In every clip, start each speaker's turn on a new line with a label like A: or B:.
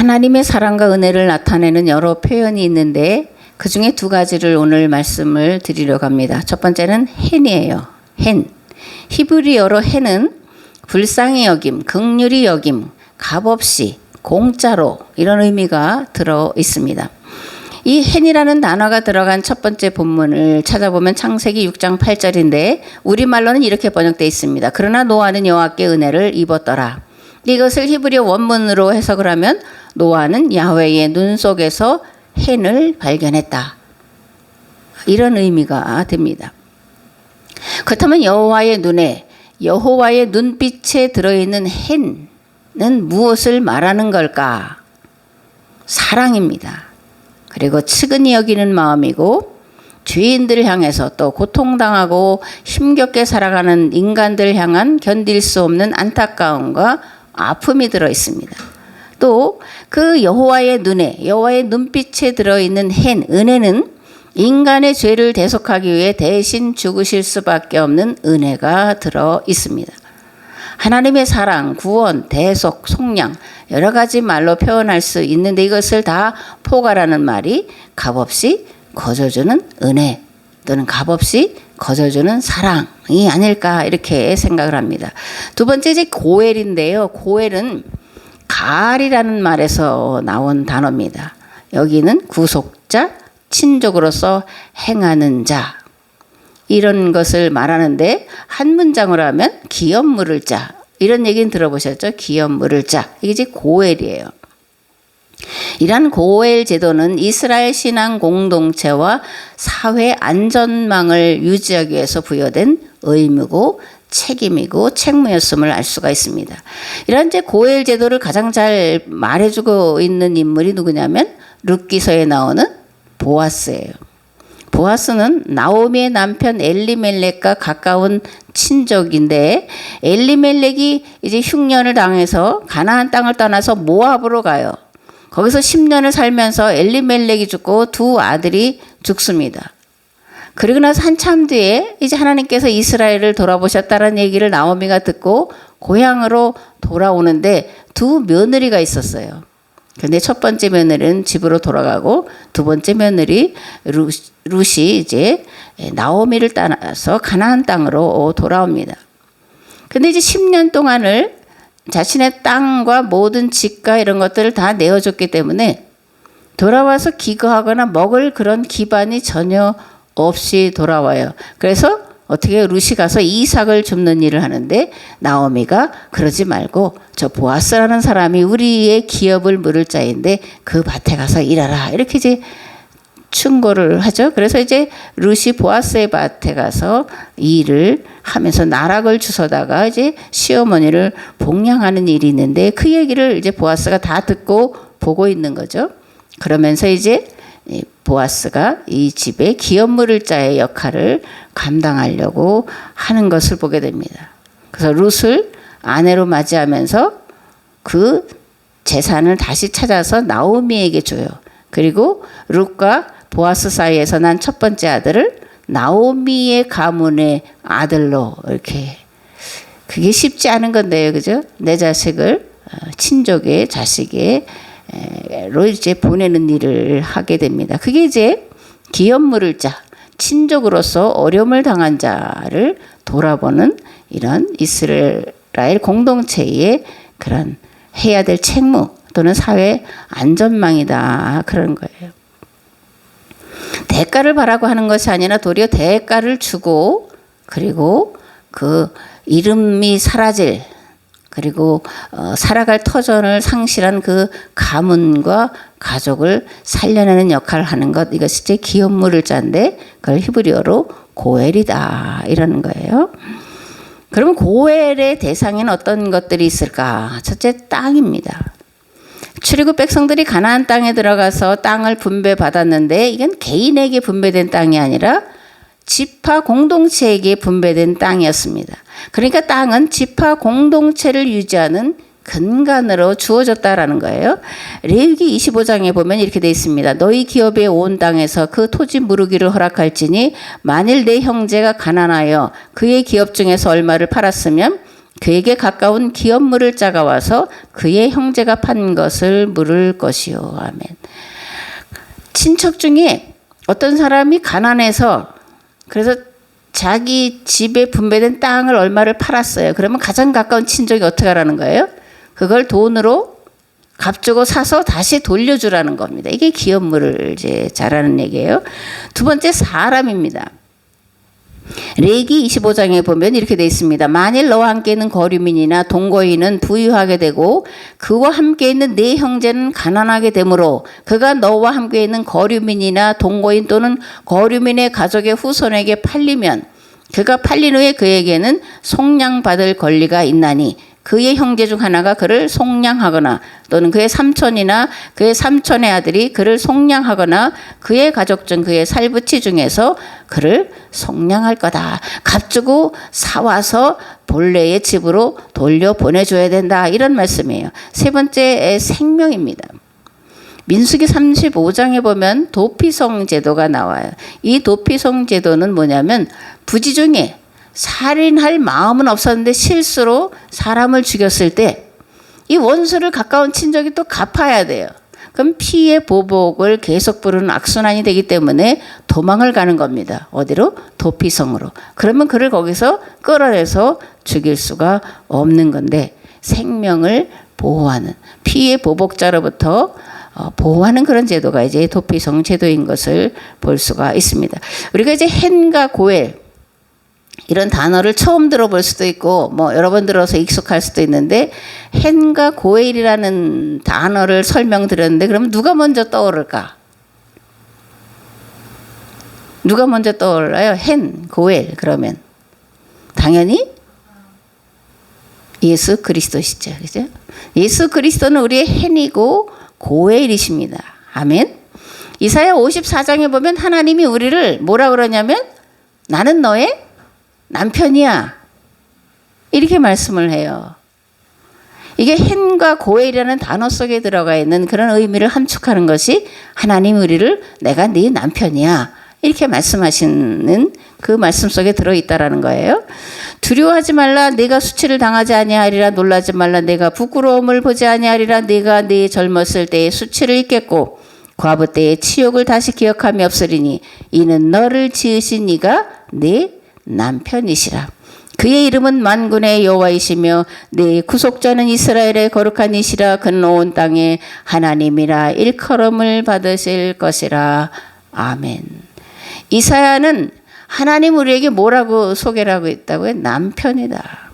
A: 하나님의 사랑과 은혜를 나타내는 여러 표현이 있는데 그 중에 두 가지를 오늘 말씀을 드리려고 합니다. 첫 번째는 hen이에요. hen. 히브리어로 hen은 불쌍히 여김, 긍휼히 여김, 값없이, 공짜로 이런 의미가 들어 있습니다. 이 hen이라는 단어가 들어간 첫 번째 본문을 찾아보면 창세기 6장 8절인데 우리말로는 이렇게 번역되어 있습니다. 그러나 노아는 여호와께 은혜를 입었더라. 이것을 히브리어 원문으로 해석을 하면 노아는 야훼의 눈 속에서 hen을 발견했다. 이런 의미가 됩니다. 그렇다면 여호와의 눈에 여호와의 눈빛에 들어있는 hen은 무엇을 말하는 걸까? 사랑입니다. 그리고 측은히 여기는 마음이고 죄인들을 향해서 또 고통당하고 힘겹게 살아가는 인간들을 향한 견딜 수 없는 안타까움과 아픔이 들어 있습니다. 또 그 여호와의 눈에 여호와의 눈빛에 들어있는 hen, 은혜는 인간의 죄를 대속하기 위해 대신 죽으실 수밖에 없는 은혜가 들어 있습니다. 하나님의 사랑, 구원, 대속, 속량 여러 가지 말로 표현할 수 있는데 이것을 다 포괄하는 말이 값없이 거저주는 은혜 또는 값없이 거저주는 사랑이 아닐까 이렇게 생각을 합니다. 두 번째 이제 고엘인데요. 고엘은 갈이라는 말에서 나온 단어입니다. 여기는 구속자, 친족으로서 행하는 자 이런 것을 말하는데 한 문장으로 하면 기업 물을 자 이런 얘기는 들어보셨죠? 기업 물을 자 이게 이제 고엘이에요. 이러한 고엘 제도는 이스라엘 신앙 공동체와 사회 안전망을 유지하기 위해서 부여된 의무고 책임이고 책무였음을 알 수가 있습니다. 이런 이제 고엘 제도를 가장 잘 말해주고 있는 인물이 누구냐면 룻기서에 나오는 보아스예요. 보아스는 나오미의 남편 엘리멜렉과 가까운 친족인데 엘리멜렉이 이제 흉년을 당해서 가나안 땅을 떠나서 모압으로 가요. 거기서 10년을 살면서 엘리멜렉이 죽고 두 아들이 죽습니다. 그리고 나서 한참 뒤에 이제 하나님께서 이스라엘을 돌아보셨다는 얘기를 나오미가 듣고 고향으로 돌아오는데 두 며느리가 있었어요. 근데 첫 번째 며느리는 집으로 돌아가고 두 번째 며느리 룻이 이제 나오미를 따라서 가나안 땅으로 돌아옵니다. 근데 이제 10년 동안을 자신의 땅과 모든 집과 이런 것들을 다 내어줬기 때문에 돌아와서 기거하거나 먹을 그런 기반이 전혀 없이 돌아와요. 그래서 어떻게 룻이 가서 이삭을 줍는 일을 하는데 나오미가 그러지 말고 저 보아스라는 사람이 우리의 기업을 물을 자인데 그 밭에 가서 일하라 이렇게 이제 충고를 하죠. 그래서 이제 룻이 보아스의 밭에 가서 일을 하면서 나락을 주워다가 이제 시어머니를 복양하는 일이 있는데 그 얘기를 이제 보아스가 다 듣고 보고 있는 거죠. 그러면서 이제 보아스가 이 집에 기업 물을 자의 역할을 감당하려고 하는 것을 보게 됩니다. 그래서 룻을 아내로 맞이하면서 그 재산을 다시 찾아서 나오미에게 줘요. 그리고 룻과 보아스 사이에서 난 첫 번째 아들을 나오미의 가문의 아들로 이렇게 그게 쉽지 않은 건데요, 그죠? 내 자식을 친족의 자식의 로 이제 보내는 일을 하게 됩니다. 그게 이제 기업 물을 자, 친족으로서 어려움을 당한 자를 돌아보는 이런 이스라엘 공동체의 그런 해야 될 책무 또는 사회 안전망이다 그런 거예요. 대가를 바라고 하는 것이 아니라 도리어 대가를 주고 그리고 그 이름이 사라질 그리고 살아갈 터전을 상실한 그 가문과 가족을 살려내는 역할을 하는 것 이것이 이제 기업 물을 자인데 그걸 히브리어로 고엘이다 이러는 거예요. 그러면 고엘의 대상에는 어떤 것들이 있을까? 첫째 땅입니다. 출애굽 백성들이 가나안 땅에 들어가서 땅을 분배받았는데 이건 개인에게 분배된 땅이 아니라 지파 공동체에게 분배된 땅이었습니다. 그러니까 땅은 지파 공동체를 유지하는 근간으로 주어졌다라는 거예요. 레위기 25장에 보면 이렇게 되어 있습니다. 너희 기업에 온 땅에서 그 토지 무르기를 허락할지니 만일 내 형제가 가난하여 그의 기업 중에서 얼마를 팔았으면 그에게 가까운 기업물을 짜가와서 그의 형제가 판 것을 물을 것이요. 아멘. 친척 중에 어떤 사람이 가난해서 그래서 자기 집에 분배된 땅을 얼마를 팔았어요. 그러면 가장 가까운 친척이 어떻게 하라는 거예요? 그걸 돈으로 값주고 사서 다시 돌려주라는 겁니다. 이게 기업물을 이제 잘하는 얘기예요. 두 번째, 사람입니다. 레위기 25장에 보면 이렇게 되어 있습니다. 만일 너와 함께 있는 거류민이나 동거인은 부유하게 되고 그와 함께 있는 네 형제는 가난하게 되므로 그가 너와 함께 있는 거류민이나 동거인 또는 거류민의 가족의 후손에게 팔리면 그가 팔린 후에 그에게는 속량받을 권리가 있나니 그의 형제 중 하나가 그를 속량하거나 또는 그의 삼촌이나 그의 삼촌의 아들이 그를 속량하거나 그의 가족 중 그의 살부치 중에서 그를 속량할 거다. 값주고 사와서 본래의 집으로 돌려보내줘야 된다. 이런 말씀이에요. 세 번째, 생명입니다. 민수기 35장에 보면 도피성 제도가 나와요. 이 도피성 제도는 뭐냐면 부지 중에 살인할 마음은 없었는데 실수로 사람을 죽였을 때 이 원수를 가까운 친족이 또 갚아야 돼요. 그럼 피해 보복을 계속 부르는 악순환이 되기 때문에 도망을 가는 겁니다. 어디로? 도피성으로. 그러면 그를 거기서 끌어내서 죽일 수가 없는 건데 생명을 보호하는 피해 보복자로부터 보호하는 그런 제도가 이제 도피성 제도인 것을 볼 수가 있습니다. 우리가 이제 헨과 고엘 이런 단어를 처음 들어볼 수도 있고 뭐 여러 번 들어서 익숙할 수도 있는데 헨과 고엘이라는 단어를 설명드렸는데 그러면 누가 먼저 떠오를까? 누가 먼저 떠올라요? 헨, 고엘 그러면 당연히 예수 그리스도시죠. 그죠? 예수 그리스도는 우리의 헨이고 고엘이십니다. 아멘. 이사야 54장에 보면 하나님이 우리를 뭐라 그러냐면 나는 너의 남편이야. 이렇게 말씀을 해요. 이게 헨과 고엘이라는 단어 속에 들어가 있는 그런 의미를 함축하는 것이 하나님 우리를 내가 네 남편이야. 이렇게 말씀하시는 그 말씀 속에 들어있다라는 거예요. 두려워하지 말라. 내가 수치를 당하지 아니하리라. 놀라지 말라. 내가 부끄러움을 보지 아니하리라. 내가 네 젊었을 때의 수치를 잊겠고 과부 때의 치욕을 다시 기억함이 없으리니 이는 너를 지으신 이가 네 남편이시라. 그의 이름은 만군의 여호와이시며 네 구속자는 이스라엘의 거룩한 이시라. 그는 온 땅에 하나님이라 일컬음을 받으실 것이라. 아멘. 이사야는 하나님 우리에게 뭐라고 소개를 하고 있다고요? 남편이다.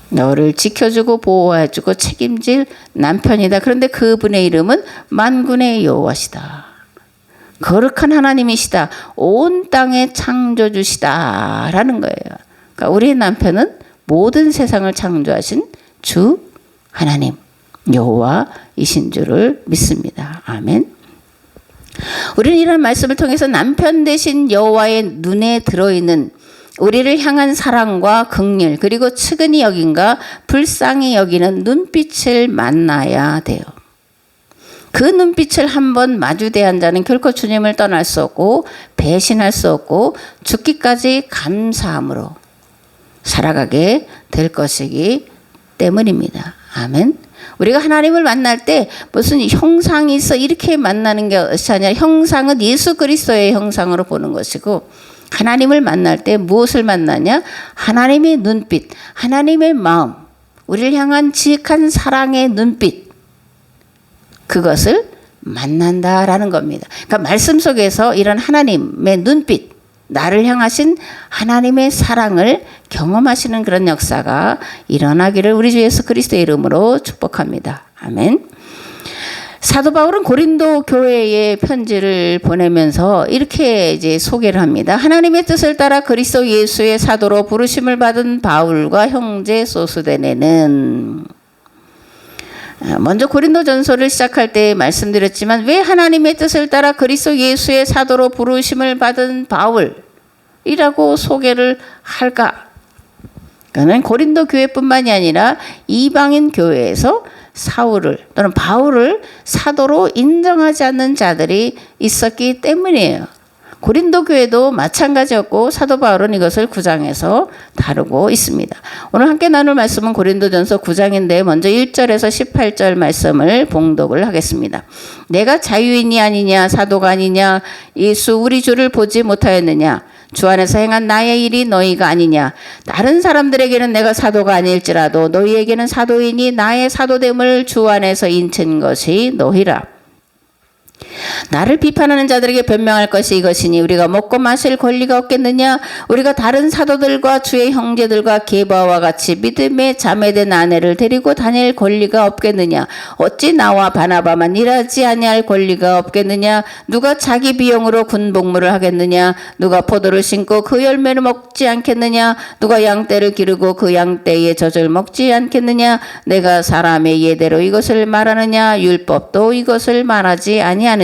A: 너를 지켜주고 보호해주고 책임질 남편이다. 그런데 그분의 이름은 만군의 여호와시다. 거룩한 하나님이시다. 온 땅의 창조주시다. 라는 거예요. 그러니까 우리의 남편은 모든 세상을 창조하신 주 하나님 여호와이신 줄을 믿습니다. 아멘. 우리는 이런 말씀을 통해서 남편 되신 여호와의 눈에 들어있는 우리를 향한 사랑과 긍휼 그리고 측은히 여김과 불쌍히 여기는 눈빛을 만나야 돼요. 그 눈빛을 한번 마주대한 자는 결코 주님을 떠날 수 없고 배신할 수 없고 죽기까지 감사함으로 살아가게 될 것이기 때문입니다. 아멘. 우리가 하나님을 만날 때 무슨 형상이 있어 이렇게 만나는 것이 아니라 형상은 예수 그리스도의 형상으로 보는 것이고 하나님을 만날 때 무엇을 만나냐? 하나님의 눈빛, 하나님의 마음, 우리를 향한 지극한 사랑의 눈빛 그것을 만난다라는 겁니다. 그러니까 말씀 속에서 이런 하나님의 눈빛, 나를 향하신 하나님의 사랑을 경험하시는 그런 역사가 일어나기를 우리 주 예수 그리스도의 이름으로 축복합니다. 아멘. 사도 바울은 고린도 교회에 편지를 보내면서 이렇게 이제 소개를 합니다. 하나님의 뜻을 따라 그리스도 예수의 사도로 부르심을 받은 바울과 형제 소수데네는 먼저 고린도전서를 시작할 때 말씀드렸지만 왜 하나님의 뜻을 따라 그리스도 예수의 사도로 부르심을 받은 바울이라고 소개를 할까? 그는 고린도 교회뿐만이 아니라 이방인 교회에서 사울을 또는 바울을 사도로 인정하지 않는 자들이 있었기 때문이에요. 고린도 교회도 마찬가지였고 사도 바울은 이것을 9장에서 다루고 있습니다. 오늘 함께 나눌 말씀은 고린도전서 9장인데 먼저 1절에서 18절 말씀을 봉독을 하겠습니다. 내가 자유인이 아니냐 사도가 아니냐 예수 우리 주를 보지 못하였느냐 주 안에서 행한 나의 일이 너희가 아니냐 다른 사람들에게는 내가 사도가 아닐지라도 너희에게는 사도이니 나의 사도됨을 주 안에서 인친 것이 너희라. 나를 비판하는 자들에게 변명할 것이 이것이니 우리가 먹고 마실 권리가 없겠느냐 우리가 다른 사도들과 주의 형제들과 게바와 같이 믿음의 자매된 아내를 데리고 다닐 권리가 없겠느냐 어찌 나와 바나바만 일하지 아니할 권리가 없겠느냐 누가 자기 비용으로 군복무를 하겠느냐 누가 포도를 심고 그 열매를 먹지 않겠느냐 누가 양떼를 기르고 그 양떼의 젖을 먹지 않겠느냐 내가 사람의 예대로 이것을 말하느냐 율법도 이것을 말하지 아니하느냐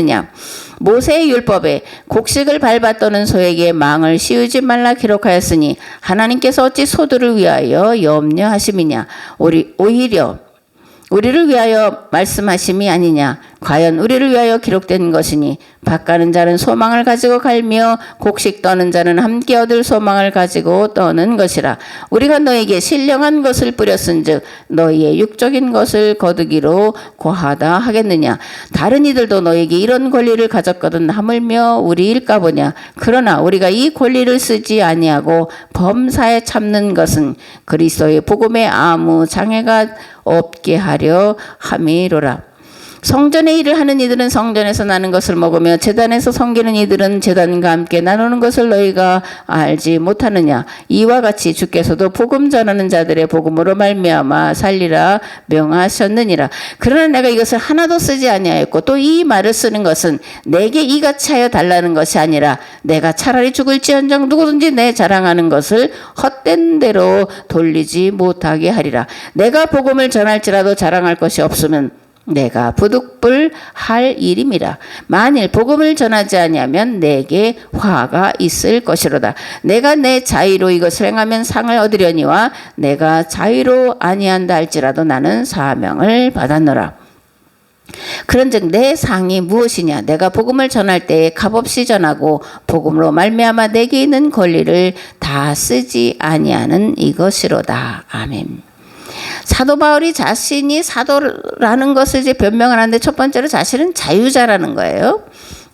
A: 모세의 율법에 곡식을 밟아 떠는 소에게 망을 씌우지 말라 기록하였으니 하나님께서 어찌 소들을 위하여 염려하심이냐 오히려 우리를 위하여 말씀하심이 아니냐 과연 우리를 위하여 기록된 것이니 밭가는 자는 소망을 가지고 갈며 곡식 떠는 자는 함께 얻을 소망을 가지고 떠는 것이라. 우리가 너에게 신령한 것을 뿌렸은즉 너희의 육적인 것을 거두기로 고하다 하겠느냐. 다른 이들도 너에게 이런 권리를 가졌거든 하물며 우리일까 보냐. 그러나 우리가 이 권리를 쓰지 아니하고 범사에 참는 것은 그리스도의 복음에 아무 장애가 없게 하려 함이로라. 성전의 일을 하는 이들은 성전에서 나는 것을 먹으며 제단에서 섬기는 이들은 제단과 함께 나누는 것을 너희가 알지 못하느냐. 이와 같이 주께서도 복음 전하는 자들의 복음으로 말미암아 살리라 명하셨느니라. 그러나 내가 이것을 하나도 쓰지 아니하였고 또 이 말을 쓰는 것은 내게 이같이 하여 달라는 것이 아니라 내가 차라리 죽을지언정 누구든지 내 자랑하는 것을 헛된 대로 돌리지 못하게 하리라. 내가 복음을 전할지라도 자랑할 것이 없으면 내가 부득불 할 일임이라. 만일 복음을 전하지 아니하면 내게 화가 있을 것이로다. 내가 내 자의로 이것을 행하면 상을 얻으려니와 내가 자의로 아니한다 할지라도 나는 사명을 받았노라. 그런즉 내 상이 무엇이냐. 내가 복음을 전할 때에 값없이 전하고 복음으로 말미암아 내게 있는 권리를 다 쓰지 아니하는 이것이로다. 아멘. 사도 바울이 자신이 사도라는 것을 이제 변명을 하는데 첫 번째로 자신은 자유자라는 거예요.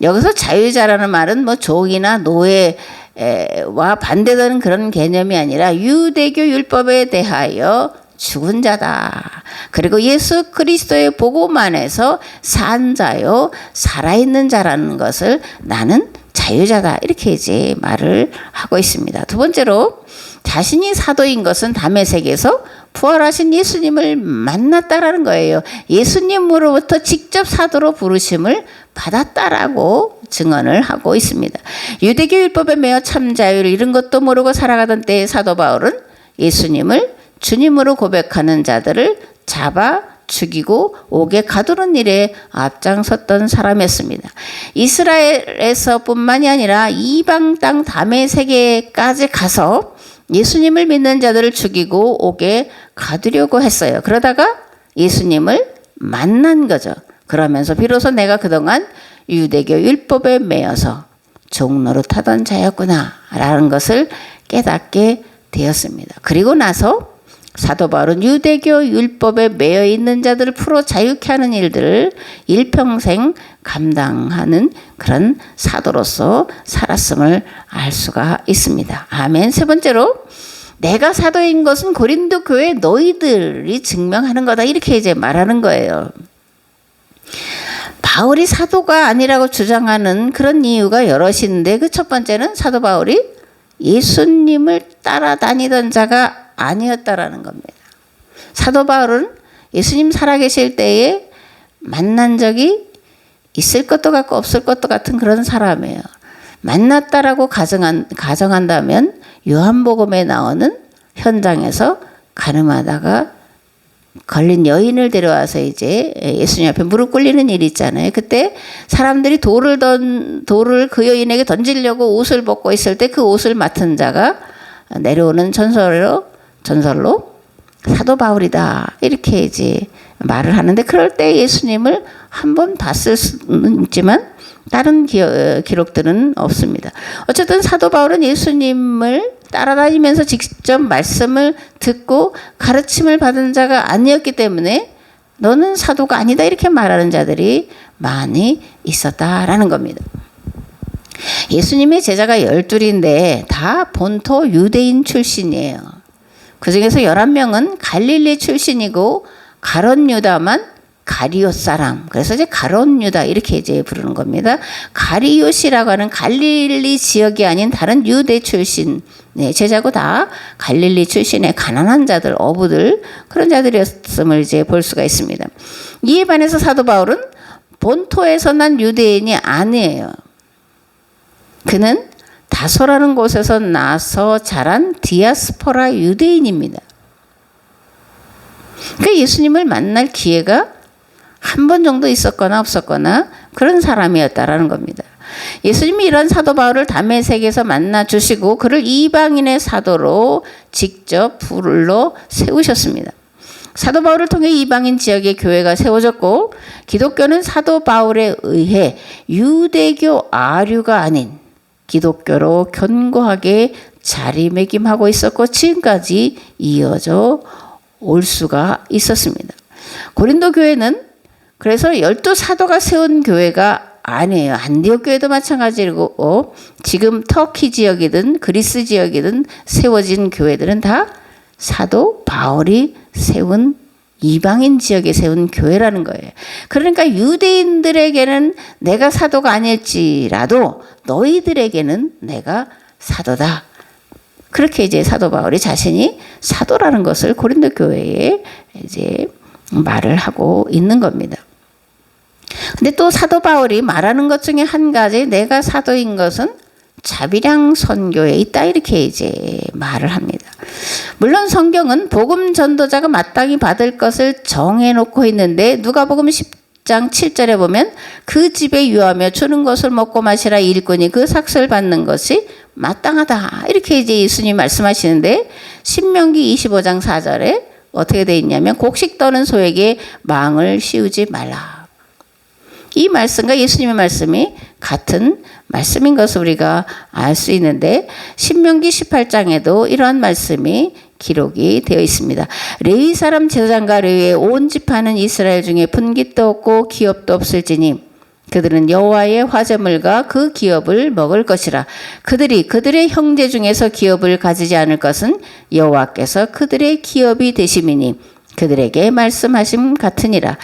A: 여기서 자유자라는 말은 뭐 종이나 노예와 반대되는 그런 개념이 아니라 유대교 율법에 대하여 죽은 자다. 그리고 예수 그리스도의 복음 안에서 산 자요 살아있는 자라는 것을 나는 자유자다. 이렇게 이제 말을 하고 있습니다. 두 번째로 자신이 사도인 것은 다메섹에서 부활하신 예수님을 만났다라는 거예요. 예수님으로부터 직접 사도로 부르심을 받았다라고 증언을 하고 있습니다. 유대교 율법에 매여 참 자유를 잃은 것도 모르고 살아가던 때의 사도 바울은 예수님을 주님으로 고백하는 자들을 잡아 죽이고 옥에 가두는 일에 앞장섰던 사람이었습니다. 이스라엘에서 뿐만이 아니라 이방 땅 다메섹에까지 가서 예수님을 믿는 자들을 죽이고 옥에 가두려고 했어요. 그러다가 예수님을 만난 거죠. 그러면서 비로소 내가 그동안 유대교 율법에 매여서 종노릇하던 자였구나 라는 것을 깨닫게 되었습니다. 그리고 나서 사도 바울은 유대교 율법에 매여 있는 자들을 풀어 자유케 하는 일들을 일평생 감당하는 그런 사도로서 살았음을 알 수가 있습니다. 아멘. 세 번째로 내가 사도인 것은 고린도 교회 너희들이 증명하는 거다. 이렇게 이제 말하는 거예요. 바울이 사도가 아니라고 주장하는 그런 이유가 여럿인데 그 첫 번째는 사도 바울이 예수님을 따라다니던 자가 아니었다라는 겁니다. 사도 바울은 예수님 살아계실 때에 만난 적이 있을 것도 같고 없을 것도 같은 그런 사람이에요. 만났다라고 가정한다면 요한복음에 나오는 현장에서 가늠하다가 걸린 여인을 데려와서 이제 예수님 앞에 무릎 꿇리는 일이 있잖아요. 그때 사람들이 돌을 그 여인에게 던지려고 옷을 벗고 있을 때 그 옷을 맡은 자가 내려오는 전설로 사도 바울이다. 이렇게 이제 말을 하는데 그럴 때 예수님을 한 번 봤을 수는 있지만 다른 기록들은 없습니다. 어쨌든 사도 바울은 예수님을 따라다니면서 직접 말씀을 듣고 가르침을 받은 자가 아니었기 때문에 너는 사도가 아니다 이렇게 말하는 자들이 많이 있었다라는 겁니다. 예수님의 제자가 12인데 다 본토 유대인 출신이에요. 그 중에서 11명은 갈릴리 출신이고 가롯 유다만 가리옷 사람. 그래서 이제 가롯 유다 이렇게 이제 부르는 겁니다. 가리옷이라고 하는 갈릴리 지역이 아닌 다른 유대 출신 제자고 다 갈릴리 출신의 가난한 자들, 어부들 그런 자들이었음을 이제 볼 수가 있습니다. 이에 반해서 사도 바울은 본토에서 난 유대인이 아니에요. 그는 다소라는 곳에서 나서 자란 디아스포라 유대인입니다. 그러니까 예수님을 만날 기회가 한 번 정도 있었거나 없었거나 그런 사람이었다라는 겁니다. 예수님이 이런 사도 바울을 다메섹에서 만나 주시고 그를 이방인의 사도로 직접 불러 세우셨습니다. 사도 바울을 통해 이방인 지역의 교회가 세워졌고 기독교는 사도 바울에 의해 유대교 아류가 아닌 기독교로 견고하게 자리매김하고 있었고 지금까지 이어져 올 수가 있었습니다. 고린도 교회는 그래서 12사도가 세운 교회가 아니에요. 안디옥 교회도 마찬가지고 지금 터키 지역이든 그리스 지역이든 세워진 교회들은 다 사도 바울이 세운 이방인 지역에 세운 교회라는 거예요. 그러니까 유대인들에게는 내가 사도가 아닐지라도 너희들에게는 내가 사도다. 그렇게 이제 사도 바울이 자신이 사도라는 것을 고린도 교회에 이제 말을 하고 있는 겁니다. 근데 또 사도 바울이 말하는 것 중에 한 가지 내가 사도인 것은 자비량 선교에 있다 이렇게 이제 말을 합니다. 물론 성경은 복음 전도자가 마땅히 받을 것을 정해놓고 있는데 누가복음 10장 7절에 보면 그 집에 유하며 주는 것을 먹고 마시라 일꾼이 그 삭슬 받는 것이 마땅하다 이렇게 이제 예수님이 말씀하시는데 신명기 25장 4절에 어떻게 되어 있냐면 곡식 떠는 소에게 망을 씌우지 말라. 이 말씀과 예수님의 말씀이 같은 말씀인 것을 우리가 알 수 있는데 신명기 18장에도 이러한 말씀이 기록이 되어 있습니다. 레위 사람 제사장과 레위의 온 지파는 이스라엘 중에 분깃도 없고 기업도 없을지니 그들은 여호와의 화제물과 그 기업을 먹을 것이라. 그들이 그들의 형제 중에서 기업을 가지지 않을 것은 여호와께서 그들의 기업이 되심이니 그들에게 말씀하심 같으니라.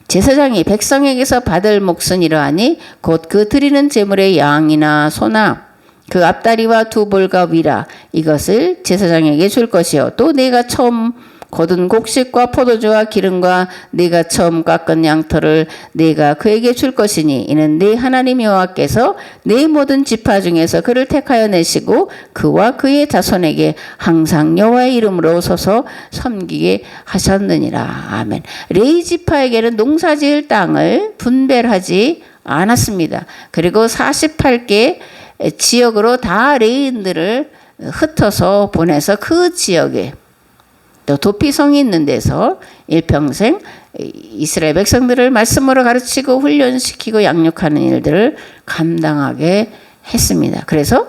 A: 제사장이 백성에게서 받을 몫은 이러하니 곧 그 드리는 제물의 양이나 소나 그 앞다리와 두 볼과 위라 이것을 제사장에게 줄 것이요 또 내가 처음 거둔 곡식과 포도주와 기름과 네가 처음 깎은 양털을 네가 그에게 줄 것이니 이는 네 하나님 여호와께서 네 모든 지파 중에서 그를 택하여 내시고 그와 그의 자손에게 항상 여호와의 이름으로 서서 섬기게 하셨느니라. 아멘. 레위 지파에게는 농사지을 땅을 분별하지 않았습니다. 그리고 48개 지역으로 다 레위인들을 흩어서 보내서 그 지역에 또 도피성이 있는 데서 일평생 이스라엘 백성들을 말씀으로 가르치고 훈련시키고 양육하는 일들을 감당하게 했습니다. 그래서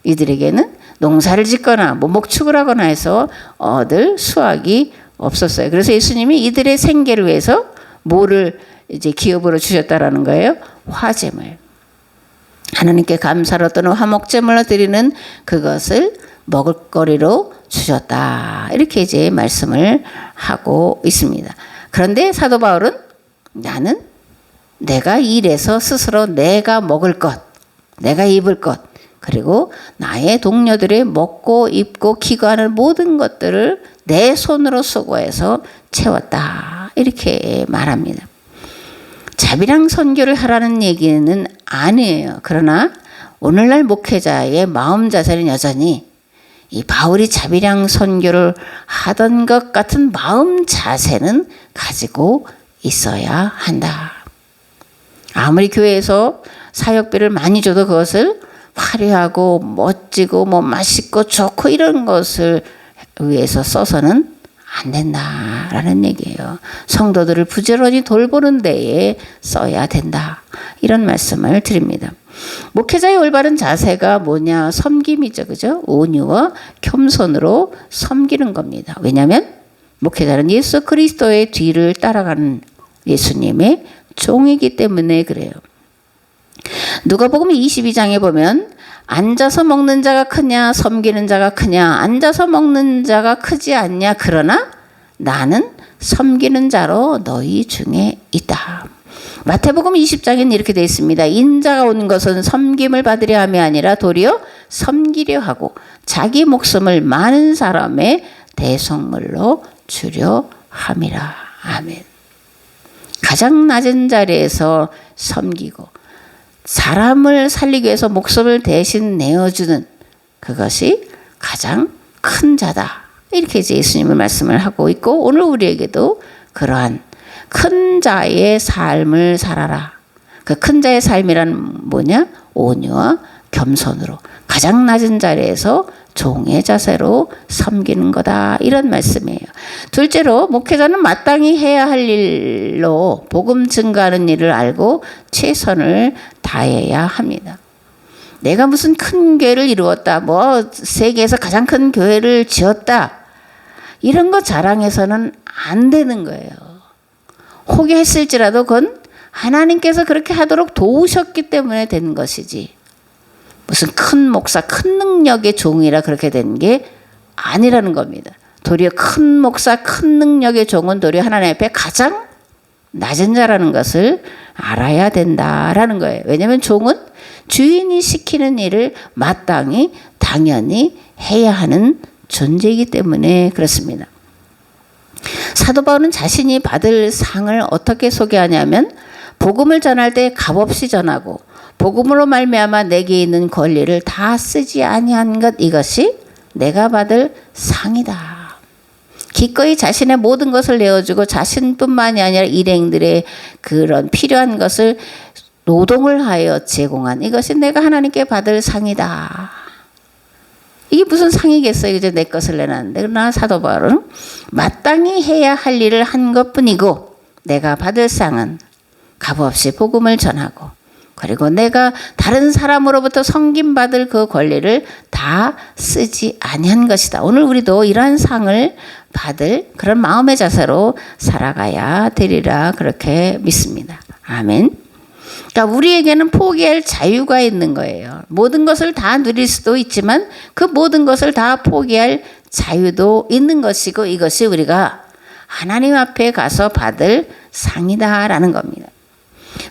A: 이들에게는 농사를 짓거나 목축을 하거나 해서 얻을 수확이 없었어요. 그래서 예수님이 이들의 생계를 위해서 뭐를 이제 기업으로 주셨다라는 거예요? 화제물. 하나님께 감사로 또는 화목제물로 드리는 그것을 먹을거리로 주셨다. 이렇게 이제 말씀을 하고 있습니다. 그런데 사도 바울은 나는 내가 일해서 스스로 내가 먹을 것, 내가 입을 것, 그리고 나의 동료들의 먹고 입고 기거하는 모든 것들을 내 손으로 수고해서 채웠다. 이렇게 말합니다. 자비랑 선교를 하라는 얘기는 아니에요. 그러나 오늘날 목회자의 마음 자세는 여전히 이 바울이 자비랑 선교를 하던 것 같은 마음 자세는 가지고 있어야 한다. 아무리 교회에서 사역비를 많이 줘도 그것을 화려하고 멋지고 맛있고 좋고 이런 것을 위해서 써서는 안 된다라는 얘기예요. 성도들을 부지런히 돌보는 데에 써야 된다. 이런 말씀을 드립니다. 목회자의 올바른 자세가 뭐냐? 섬김이죠. 그죠? 온유와 겸손으로 섬기는 겁니다. 왜냐하면 목회자는 예수 그리스도의 뒤를 따라가는 예수님의 종이기 때문에 그래요. 누가복음 22장에 보면 앉아서 먹는 자가 크냐 섬기는 자가 크냐, 앉아서 먹는 자가 크지 않냐, 그러나 나는 섬기는 자로 너희 중에 있다. 마태복음 20장에는 이렇게 되어 있습니다. 인자가 온 것은 섬김을 받으려 함이 아니라 도리어 섬기려 하고 자기 목숨을 많은 사람의 대속물로 주려 함이라. 아멘. 가장 낮은 자리에서 섬기고 사람을 살리기 위해서 목숨을 대신 내어주는 그것이 가장 큰 자다. 이렇게 이제 예수님은 말씀을 하고 있고, 오늘 우리에게도 그러한 큰 자의 삶을 살아라. 그 큰 자의 삶이란 뭐냐? 온유와 겸손으로 가장 낮은 자리에서 종의 자세로 섬기는 거다. 이런 말씀이에요. 둘째로 목회자는 마땅히 해야 할 일로 복음 증가하는 일을 알고 최선을 다해야 합니다. 내가 무슨 큰 교회를 이루었다, 뭐 세계에서 가장 큰 교회를 지었다, 이런 거 자랑해서는 안 되는 거예요. 혹여 했을지라도 그건 하나님께서 그렇게 하도록 도우셨기 때문에 된 것이지, 무슨 큰 목사, 큰 능력의 종이라 그렇게 된 게 아니라는 겁니다. 도리어 큰 목사, 큰 능력의 종은 도리어 하나님 앞에 가장 낮은 자라는 것을 알아야 된다라는 거예요. 왜냐하면 종은 주인이 시키는 일을 마땅히 당연히 해야 하는 존재이기 때문에 그렇습니다. 사도 바울은 자신이 받을 상을 어떻게 소개하냐면, 복음을 전할 때 값없이 전하고 복음으로 말미암아 내게 있는 권리를 다 쓰지 아니한 것, 이것이 내가 받을 상이다. 기꺼이 자신의 모든 것을 내어주고 자신뿐만이 아니라 일행들의 그런 필요한 것을 노동을 하여 제공한, 이것이 내가 하나님께 받을 상이다. 이게 무슨 상이겠어요? 이제 내 것을 내놨는데. 그러나 사도 바울은 마땅히 해야 할 일을 한 것뿐이고, 내가 받을 상은 값없이 복음을 전하고, 그리고 내가 다른 사람으로부터 섬김받을 그 권리를 다 쓰지 아니한 것이다. 오늘 우리도 이러한 상을 받을 그런 마음의 자세로 살아가야 되리라, 그렇게 믿습니다. 아멘. 그러니까 우리에게는 포기할 자유가 있는 거예요. 모든 것을 다 누릴 수도 있지만 그 모든 것을 다 포기할 자유도 있는 것이고, 이것이 우리가 하나님 앞에 가서 받을 상이다라는 겁니다.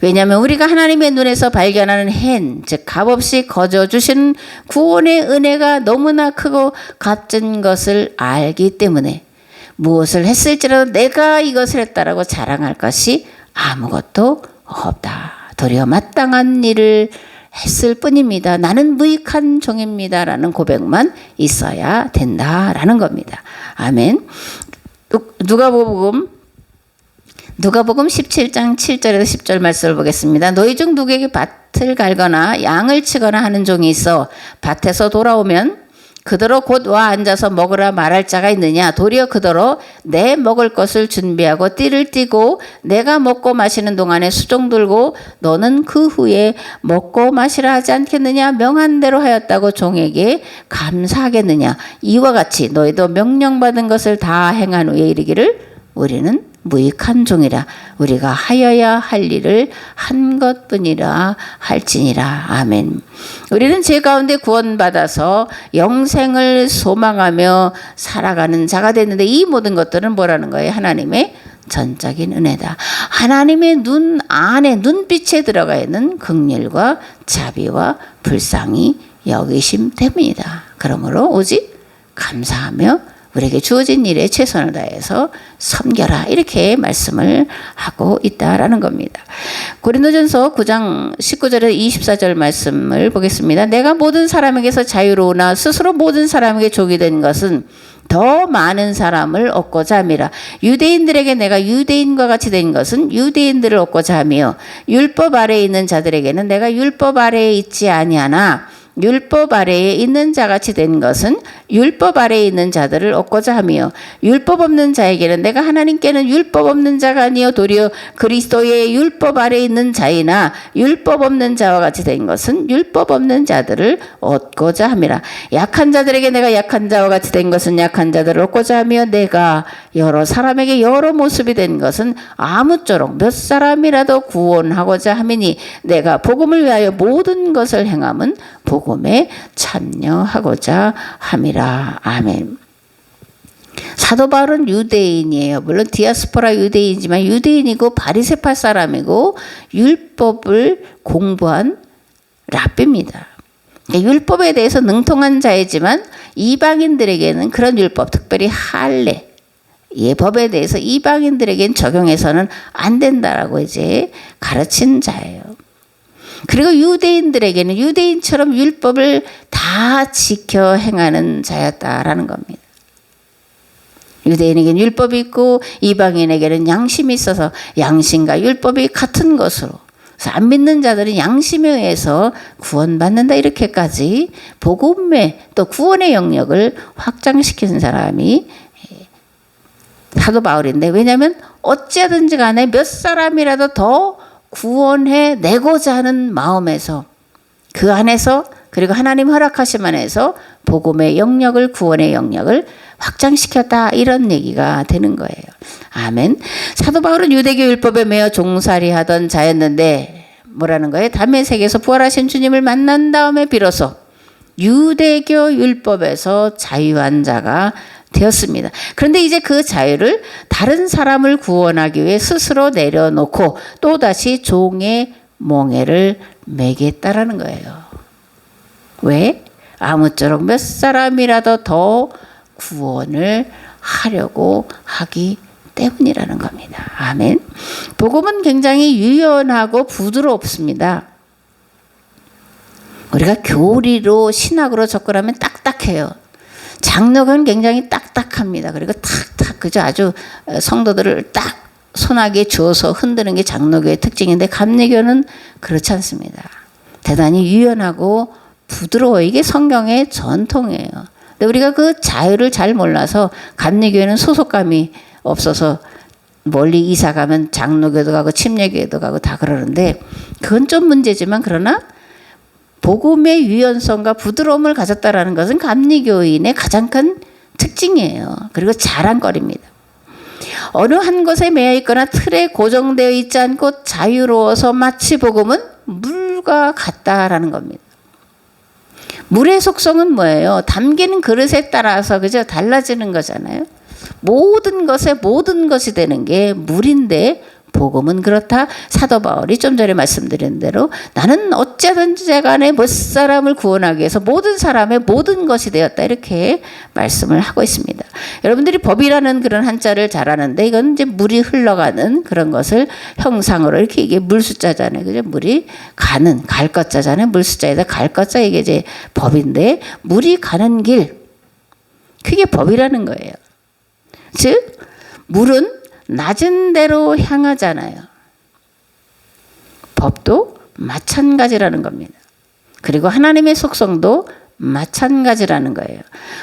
A: 왜냐하면 우리가 하나님의 눈에서 발견하는 hen, 즉 값없이 거저 주신 구원의 은혜가 너무나 크고 값진 것을 알기 때문에 무엇을 했을지라도 내가 이것을 했다라고 자랑할 것이 아무것도 없다. 도리어 마땅한 일을 했을 뿐입니다. 나는 무익한 종입니다라는 고백만 있어야 된다라는 겁니다. 아멘. 누가복음 17장 7절에서 10절 말씀을 보겠습니다. 너희 중 누구에게 밭을 갈거나 양을 치거나 하는 종이 있어 밭에서 돌아오면 그더러 곧 와 앉아서 먹으라 말할 자가 있느냐? 도리어 그더러 내 먹을 것을 준비하고 띠를 띠고 내가 먹고 마시는 동안에 수종 들고 너는 그 후에 먹고 마시라 하지 않겠느냐? 명한 대로 하였다고 종에게 감사하겠느냐? 이와 같이 너희도 명령받은 것을 다 행한 후에 이르기를 우리는 무익한 종이라. 우리가 하여야 할 일을 한 것뿐이라 할지니라. 아멘. 우리는 죄 가운데 구원받아서 영생을 소망하며 살아가는 자가 됐는데, 이 모든 것들은 뭐라는 거예요? 하나님의 전적인 은혜다. 하나님의 눈 안에, 눈빛에 들어가 있는 긍휼과 자비와 불쌍히 여기심 때문이다. 그러므로 오직 감사하며 우리에게 주어진 일에 최선을 다해서 섬겨라, 이렇게 말씀을 하고 있다라는 겁니다. 고린도전서 9장 19절에서 24절 말씀을 보겠습니다. 내가 모든 사람에게서 자유로우나 스스로 모든 사람에게 족이 된 것은 더 많은 사람을 얻고자 함이라. 유대인들에게 내가 유대인과 같이 된 것은 유대인들을 얻고자 하며 율법 아래에 있는 자들에게는 내가 율법 아래에 있지 아니하나 율법 아래에 있는 자같이 된 것은 율법 아래에 있는 자들을 얻고자 하며 율법 없는 자에게는 내가 하나님께는 율법 없는 자가 아니요 도리어 그리스도의 율법 아래에 있는 자이나 율법 없는 자와 같이 된 것은 율법 없는 자들을 얻고자 함이라. 약한 자들에게 내가 약한 자와 같이 된 것은 약한 자들을 얻고자 하며 내가 여러 사람에게 여러 모습이 된 것은 아무쪼록 몇 사람이라도 구원하고자 함이니 내가 복음을 위하여 모든 것을 행함은 복음에 참여하고자 함이라. 아멘. 사도 바울은 유대인이에요. 물론 디아스포라 유대인이지만 유대인이고 바리새파 사람이고 율법을 공부한 랍비입니다. 율법에 대해서 능통한 자이지만 이방인들에게는 그런 율법, 특별히 할례, 예법에 대해서 이방인들에게는 적용해서는 안 된다라고 이제 가르친 자예요. 그리고 유대인들에게는 유대인처럼 율법을 다 지켜 행하는 자였다라는 겁니다. 유대인에게는 율법이 있고 이방인에게는 양심이 있어서 양심과 율법이 같은 것으로, 그래서 안 믿는 자들은 양심에 의해서 구원받는다, 이렇게까지 복음의 또 구원의 영역을 확장시키는 사람이 사도 바울인데, 왜냐하면 어찌하든지 간에 몇 사람이라도 더 구원해 내고자 하는 마음에서, 그 안에서, 그리고 하나님 허락하심 안에서 복음의 영역을, 구원의 영역을 확장시켰다, 이런 얘기가 되는 거예요. 아멘. 사도 바울은 유대교 율법에 매여 종살이 하던 자였는데 뭐라는 거예요? 다메섹에서 부활하신 주님을 만난 다음에 비로소 유대교 율법에서 자유한 자가 되었습니다. 그런데 이제 그 자유를 다른 사람을 구원하기 위해 스스로 내려놓고 또다시 종의 멍에를 매겠다라는 거예요. 왜? 아무쪼록 몇 사람이라도 더 구원을 하려고 하기 때문이라는 겁니다. 아멘. 복음은 굉장히 유연하고 부드럽습니다. 우리가 교리로, 신학으로 접근하면 딱딱해요. 장로교는 굉장히 딱딱합니다. 그리고 탁탁, 그죠? 아주 성도들을 딱 손아귀에 쥐어서 흔드는 게 장로교의 특징인데, 감리교는 그렇지 않습니다. 대단히 유연하고 부드러워. 이게 성경의 전통이에요. 근데 우리가 그 자유를 잘 몰라서 감리교회는 소속감이 없어서 멀리 이사 가면 장로교도 가고 침례교회도 가고 다 그러는데, 그건 좀 문제지만, 그러나 복음의 유연성과 부드러움을 가졌다라는 것은 감리교인의 가장 큰 특징이에요. 그리고 자랑거리입니다. 어느 한 곳에 매여 있거나 틀에 고정되어 있지 않고 자유로워서 마치 복음은 물과 같다라는 겁니다. 물의 속성은 뭐예요? 담기는 그릇에 따라서, 그죠? 달라지는 거잖아요. 모든 것에 모든 것이 되는 게 물인데, 복음은 그렇다. 사도 바울이 좀 전에 말씀드린 대로 나는 어찌하든지 간에 몇 사람을 구원하기 위해서 모든 사람의 모든 것이 되었다, 이렇게 말씀을 하고 있습니다. 여러분들이 법이라는 그런 한자를 잘 아는데, 이건 이제 물이 흘러가는 그런 것을 형상으로, 이렇게 이게 물 숫자잖아요. 그죠? 물이 가는, 갈 것자잖아요. 물 숫자에다 갈 것자, 이게 이제 법인데, 물이 가는 길, 그게 법이라는 거예요. 즉 물은 낮은 데로 향하잖아요. 법도 마찬가지라는 겁니다. 그리고 하나님의 속성도 마찬가지라는 거예요.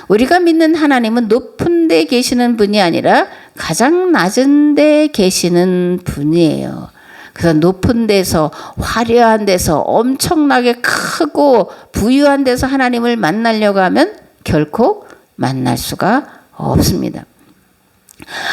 A: 우리가 믿는 하나님은 높은 데 계시는 분이 아니라 가장 낮은 데 계시는 분이에요. 그래서 높은 데서, 화려한 데서, 엄청나게 크고 부유한 데서 하나님을 만나려고 하면 결코 만날 수가 없습니다.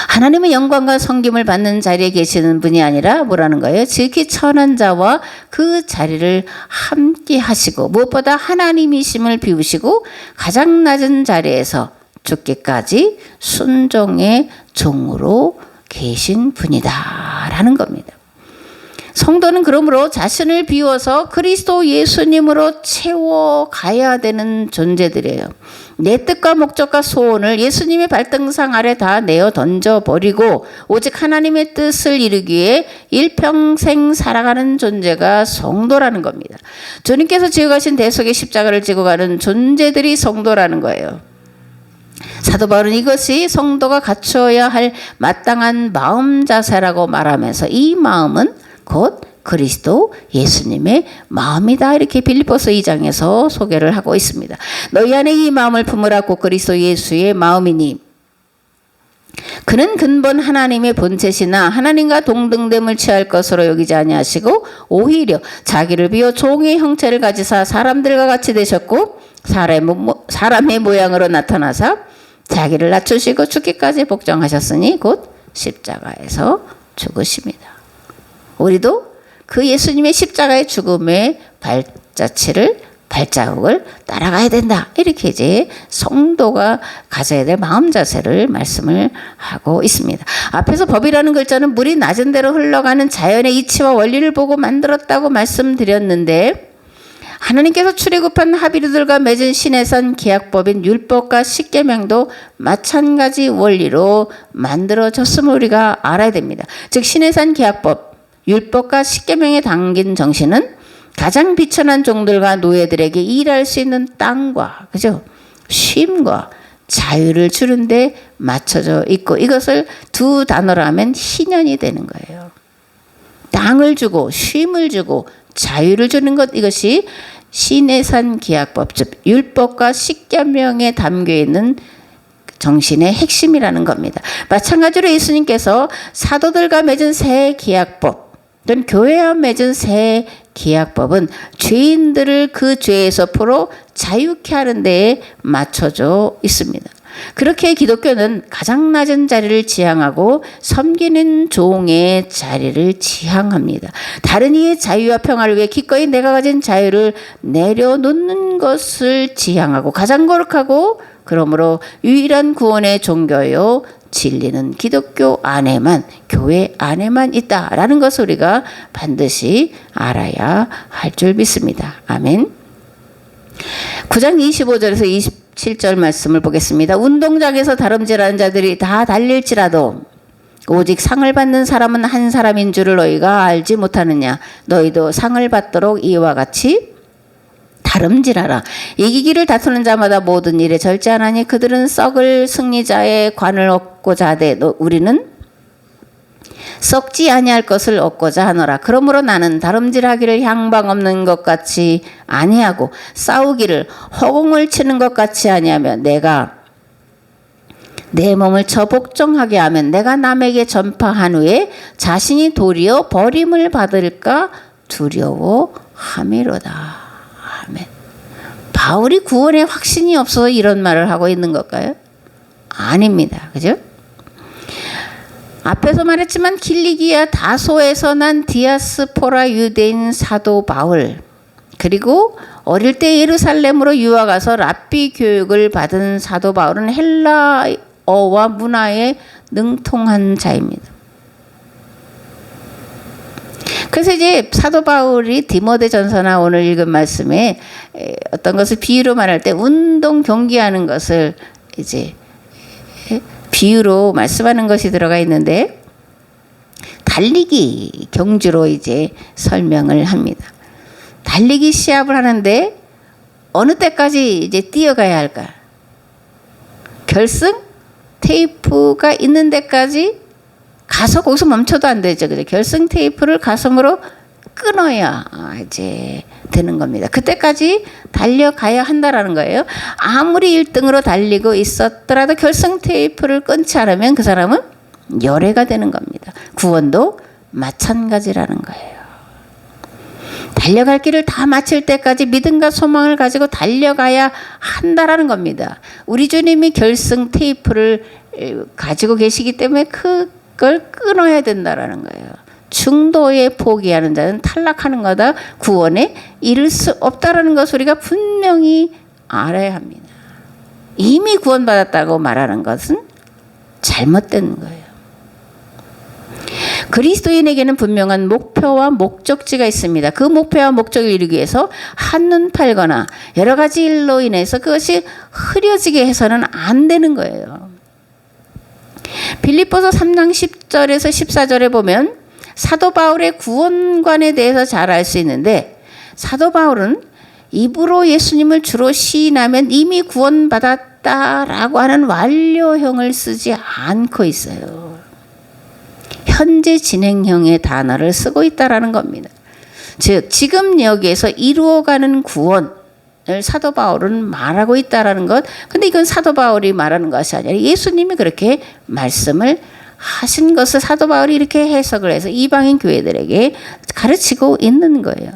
A: 하나님의 영광과 섬김을 받는 자리에 계시는 분이 아니라 뭐라는 거예요? 지극히 천한 자와 그 자리를 함께 하시고, 무엇보다 하나님이심을 비우시고 가장 낮은 자리에서 죽기까지 순종의 종으로 계신 분이다 라는 겁니다. 성도는 그러므로 자신을 비워서 그리스도 예수님으로 채워가야 되는 존재들이에요. 내 뜻과 목적과 소원을 예수님의 발등상 아래 다 내어 던져버리고 오직 하나님의 뜻을 이루기 위해 일평생 살아가는 존재가 성도라는 겁니다. 주님께서 지어가신 대속의 십자가를 지고 가는 존재들이 성도라는 거예요. 사도 바울은 이것이 성도가 갖추어야 할 마땅한 마음 자세라고 말하면서, 이 마음은 곧 그리스도 예수님의 마음이다. 이렇게 빌립보서 2장에서 소개를 하고 있습니다. 너희 안에 이 마음을 품으라고 그리스도 예수의 마음이니 그는 근본 하나님의 본체시나 하나님과 동등됨을 취할 것으로 여기지 아니하시고 오히려 자기를 비워 종의 형체를 가지사 사람들과 같이 되셨고 사람의 모양으로 나타나사 자기를 낮추시고 죽기까지 복종하셨으니 곧 십자가에서 죽으십니다. 우리도 그 예수님의 십자가의 죽음의 발자국을 따라가야 된다. 이렇게 이제 성도가 가져야 될 마음 자세를 말씀을 하고 있습니다. 앞에서 법이라는 글자는 물이 낮은 대로 흘러가는 자연의 이치와 원리를 보고 만들었다고 말씀드렸는데 하나님께서 출애굽한 하비루들과 맺은 시내산 계약법인 율법과 십계명도 마찬가지 원리로 만들어졌음을 우리가 알아야 됩니다. 즉 시내산 계약법, 율법과 십계명에 담긴 정신은 가장 비천한 종들과 노예들에게 일할 수 있는 땅과 그죠? 쉼과 자유를 주는데 맞춰져 있고 이것을 두 단어로 하면 희년이 되는 거예요. 땅을 주고 쉼을 주고 자유를 주는 것 이것이 시내산 계약법 즉 율법과 십계명에 담겨 있는 정신의 핵심이라는 겁니다. 마찬가지로 예수님께서 사도들과 맺은 새 계약법 또는 교회와 맺은 새 계약법은 죄인들을 그 죄에서 풀어 자유케 하는 데에 맞춰져 있습니다. 그렇게 기독교는 가장 낮은 자리를 지향하고 섬기는 종의 자리를 지향합니다. 다른 이의 자유와 평화를 위해 기꺼이 내가 가진 자유를 내려놓는 것을 지향하고 가장 거룩하고 그러므로 유일한 구원의 종교요 진리는 기독교 안에만 교회 안에만 있다라는 것을 우리가 반드시 알아야 할 줄 믿습니다. 아멘. 9장 25절에서 27절 말씀을 보겠습니다. 운동장에서 다름질하는 자들이 다 달릴지라도 오직 상을 받는 사람은 한 사람인 줄을 너희가 알지 못하느냐. 너희도 상을 받도록 이와 같이 다름질하라. 이기기를 다투는 자마다 모든 일에 절제하나니 그들은 썩을 승리자의 관을 얻고자 하되 우리는 썩지 아니할 것을 얻고자 하노라. 그러므로 나는 다름질하기를 향방 없는 것 같이 아니하고 싸우기를 허공을 치는 것 같이 아니하며 내가 내 몸을 저복종하게 하면 내가 남에게 전파한 후에 자신이 도리어 버림을 받을까 두려워함이로다. 아멘. 바울이 구원에 확신이 없어서 이런 말을 하고 있는 걸까요? 아닙니다. 그죠? 앞에서 말했지만 길리기아 다소에서 난 디아스포라 유대인 사도 바울 그리고 어릴 때 예루살렘으로 유학 가서 랍비 교육을 받은 사도 바울은 헬라어와 문화에 능통한 자입니다. 그래서 이제 사도 바울이 디모데전서나 오늘 읽은 말씀에 어떤 것을 비유로 말할 때 운동 경기하는 것을 이제 비유로 말씀하는 것이 들어가 있는데 달리기 경주로 이제 설명을 합니다. 달리기 시합을 하는데 어느 때까지 이제 뛰어가야 할까? 결승 테이프가 있는 데까지 가서 거기서 멈춰도 안 되죠. 그죠? 결승 테이프를 가슴으로 끊어야 이제 되는 겁니다. 그때까지 달려가야 한다라는 거예요. 아무리 1등으로 달리고 있었더라도 결승 테이프를 끊지 않으면 그 사람은 열애가 되는 겁니다. 구원도 마찬가지라는 거예요. 달려갈 길을 다 마칠 때까지 믿음과 소망을 가지고 달려가야 한다라는 겁니다. 우리 주님이 결승 테이프를 가지고 계시기 때문에 그걸 끊어야 된다라는 거예요. 중도에 포기하는 자는 탈락하는 거다. 구원에 이를 수 없다라는 것을 우리가 분명히 알아야 합니다. 이미 구원받았다고 말하는 것은 잘못된 거예요. 그리스도인에게는 분명한 목표와 목적지가 있습니다. 그 목표와 목적을 이루기 위해서 한눈 팔거나 여러 가지 일로 인해서 그것이 흐려지게 해서는 안 되는 거예요. 빌립보서 3장 10절에서 14절에 보면 사도 바울의 구원관에 대해서 잘 알 수 있는데 사도 바울은 입으로 예수님을 주로 시인하면 이미 구원받았다라고 하는 완료형을 쓰지 않고 있어요. 현재 진행형의 단어를 쓰고 있다라는 겁니다. 즉 지금 여기에서 이루어가는 구원을 사도 바울은 말하고 있다라는 것. 근데 이건 사도 바울이 말하는 것이 아니라 예수님이 그렇게 말씀을 하신 것을 사도 바울이 이렇게 해석을 해서 이방인 교회들에게 가르치고 있는 거예요.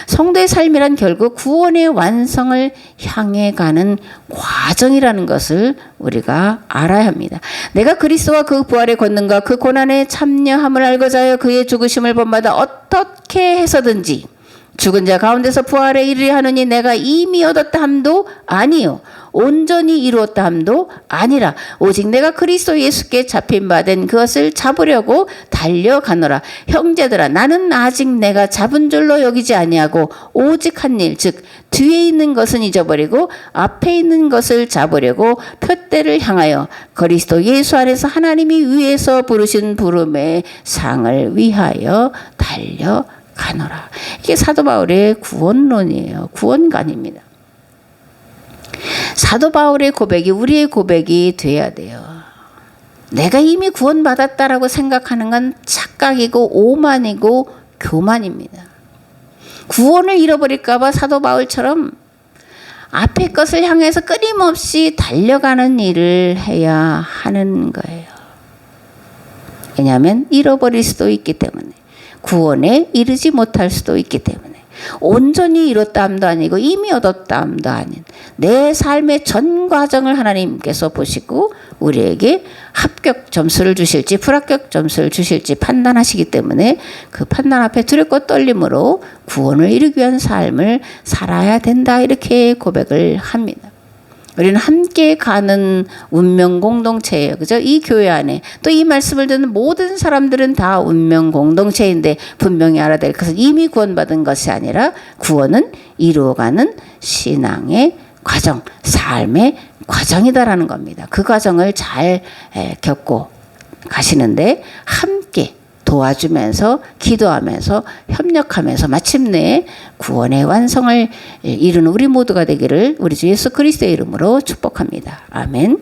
A: 성도의 삶이란 결국 구원의 완성을 향해 가는 과정이라는 것을 우리가 알아야 합니다. 내가 그리스도와 그 부활의 권능과 그 고난에 참여함을 알고자 하여 그의 죽으심을 본받아 어떻게 해서든지 죽은 자 가운데서 부활에 이르려 하느니 내가 이미 얻었다 함도 아니요 온전히 이루었다 함도 아니라 오직 내가 그리스도 예수께 잡힌 바 된 그것을 잡으려고 달려가노라. 형제들아 나는 아직 내가 잡은 줄로 여기지 아니하고 오직 한 일 즉 뒤에 있는 것은 잊어버리고 앞에 있는 것을 잡으려고 표대를 향하여 그리스도 예수 안에서 하나님이 위에서 부르신 부름의 상을 위하여 달려가노라. 이게 사도 바울의 구원론이에요. 구원관입니다. 사도 바울의 고백이 우리의 고백이 돼야 돼요. 내가 이미 구원받았다라고 생각하는 건 착각이고 오만이고 교만입니다. 구원을 잃어버릴까 봐 사도 바울처럼 앞에 것을 향해서 끊임없이 달려가는 일을 해야 하는 거예요. 왜냐하면 잃어버릴 수도 있기 때문에, 구원에 이르지 못할 수도 있기 때문에, 온전히 이뤘다 함도 아니고 이미 얻었다 함도 아닌 내 삶의 전 과정을 하나님께서 보시고 우리에게 합격 점수를 주실지 불합격 점수를 주실지 판단하시기 때문에 그 판단 앞에 두렵고 떨림으로 구원을 이루기 위한 삶을 살아야 된다, 이렇게 고백을 합니다. 우리는 함께 가는 운명 공동체예요. 그죠? 이 교회 안에 또 이 말씀을 듣는 모든 사람들은 다 운명 공동체인데 분명히 알아야 될 것은 이미 구원받은 것이 아니라 구원은 이루어가는 신앙의 과정, 삶의 과정이다라는 겁니다. 그 과정을 잘 겪고 가시는데 함께 도와주면서 기도하면서 협력하면서 마침내 구원의 완성을 이루는 우리 모두가 되기를 우리 주 예수 그리스도의 이름으로 축복합니다. 아멘.